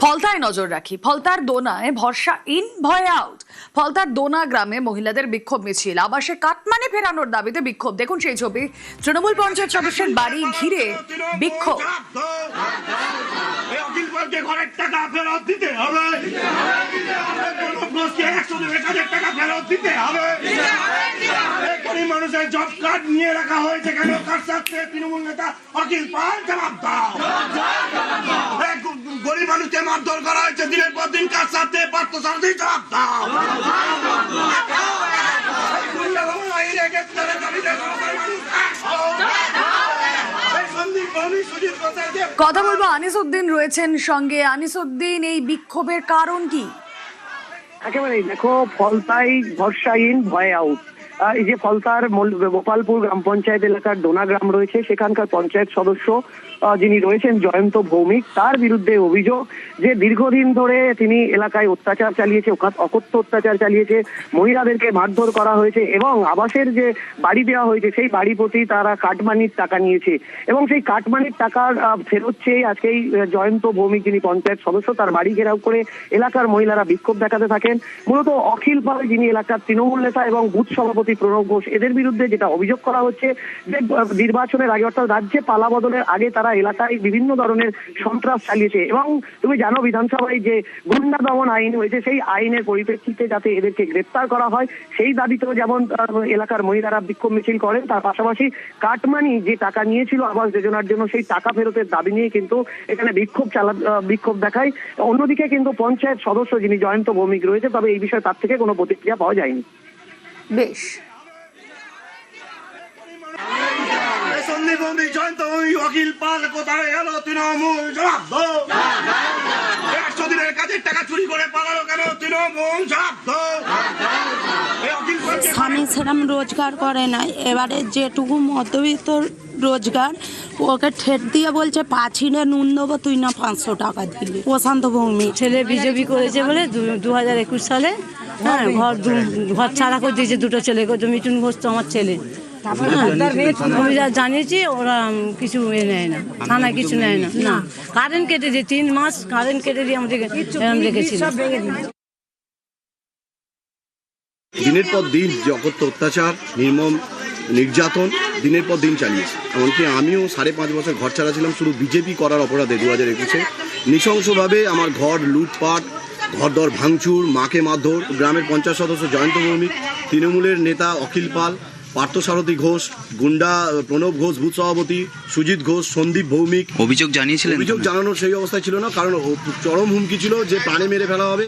ফলতায় নজর রাখি। ফলতার দোনায় ভরসা ইন ভয় আউট। ফলতার দোনা গ্রামে মহিলাদের বিক্ষোভ মিছিল, আবাসে কাটমানি ফেরানোর দাবিতে বিক্ষোভ। দেখুন সেই ছবি। তৃণমূল পঞ্চায়েত সদস্যের বাড়ি ঘিরে বিক্ষোভ। ঘরের টাকা ফেরত দিতে হবে, গরিব মানুষের জব কার্ড নিয়ে রাখা হয়েছে কেন? কার সাথে তৃণমূল নেতা অখিল পাল জবাব দাও। গরিব মানুষকে মারধর করা হয়েছে দিনের পর দিন, কার সাথে পার্থ সারথী জবাব দাও। কথা বলবো, আনিসউদ্দিন রয়েছেন সঙ্গে। আনিসউদ্দিন, এই বিক্ষোভের কারণ কি? একেবারেই দেখো, ফলতাই ভরসাহীন ভয় আউট। এই যে ফলতার গোপালপুর গ্রাম পঞ্চায়েত এলাকার ডোনা গ্রাম রয়েছে, সেখানকার পঞ্চায়েত সদস্য যিনি রয়েছেন জয়ন্ত ভৌমিক, তার বিরুদ্ধে অভিযোগ যে দীর্ঘদিন ধরে তিনি এলাকায় অত্যাচার চালিয়েছে, অকথ্য অত্যাচার চালিয়েছে, মহিলাদেরকে মারধর করা হয়েছে এবং আবাসের যে বাড়ি দেওয়া হয়েছে সেই বাড়ি প্রতি তারা কাটমানির টাকা নিয়েছে এবং সেই কাটমানির টাকার ফেরত চেয়ে আজকেই জয়ন্ত ভৌমিক যিনি পঞ্চায়েত সদস্য, তার বাড়ি ঘেরাও করে এলাকার মহিলারা বিক্ষোভ দেখাতে থাকেন। মূলত অখিল পাল যিনি এলাকার তৃণমূল নেতা এবং বুথ সভাপতি প্রণব ঘোষ, এদের বিরুদ্ধে যেটা অভিযোগ করা হচ্ছে যে নির্বাচনের আগে অর্থাৎ রাজ্যে পালা বদলের আগে তারা এলাকায় বিভিন্ন ধরনের সন্ত্রাস চালিয়েছে এবং তুমি জানো বিধানসভায় যে গুন্ডা দমন আইন হয়েছে, সেই আইনের পরিপ্রেক্ষিতে যাতে এদেরকে গ্রেপ্তার করা হয় সেই দাবিতেও যেমন এলাকার মহিলারা বিক্ষোভ মিছিল করেন, তার পাশাপাশি কাটমানি যে টাকা নিয়েছিল আবাস যোজনার জন্য সেই টাকা ফেরতের দাবি নিয়ে কিন্তু এখানে বিক্ষোভ দেখায়। অন্যদিকে কিন্তু পঞ্চায়েত সদস্য যিনি জয়ন্ত ভৌমিক রয়েছে, তবে এই বিষয়ে তার থেকে কোনো প্রতিক্রিয়া পাওয়া যায়নি। বেশ, জয়ন্ত ভৌমিক অখিল পাল কোথায় গেল? তৃণমূল জবাব দাও। 100 দিনের কাজের টাকা চুরি করে পালালো কেন? তৃণমূল জবাব দাও। স্বামী সেরকম রোজগার করে না, এবারে যেটুকু মধ্যবিত্ত রোজগার ওকে ঠেট দিয়ে বলছে পাঁচিনে নুন দেবো, তুই না 500 টাকা দিলি। প্রশান্ত ভৌমিক ছেলে বিজেপি করেছে বলে 2021 সালে ঘর ছাড়া করে দিয়েছে দুটো ছেলেকে। মিঠুন ঘোষ তো আমার ছেলে, আমি যা জানিয়েছি ওরা কিছু নেয় না, থানায় কিছু নেয় না। না, কারেন্ট কেটে দিয়ে 3 মাস কারেন্ট কেটে দিয়ে আমাদেরকে রেখেছিল। দিনের পর দিন জগৎ অত্যাচার, নির্মম নির্যাতন দিনের পর দিন চালিয়েছে। এমনকি আমিও 5.5 বছর ঘর ছাড়া ছিলাম শুধু বিজেপি করার অপরাধে। 2021-এ নৃশংসভাবে আমার ঘর লুটপাট, ঘরদর ভাঙচুর, মাকে মারধর। গ্রামের পঞ্চায়েত সদস্য জয়ন্ত ভৌমিক, তৃণমূলের নেতা অখিল পাল, পার্থ সারথী ঘোষ, গুন্ডা প্রণব ঘোষ বুথ সভাপতি, সুজিত ঘোষ, সন্দীপ ভৌমিক অভিযোগ জানিয়েছিলেন। অভিযোগ জানানোর সেই অবস্থায় ছিল না, কারণ চরম হুমকি ছিল যে প্রাণে মেরে ফেলা হবে।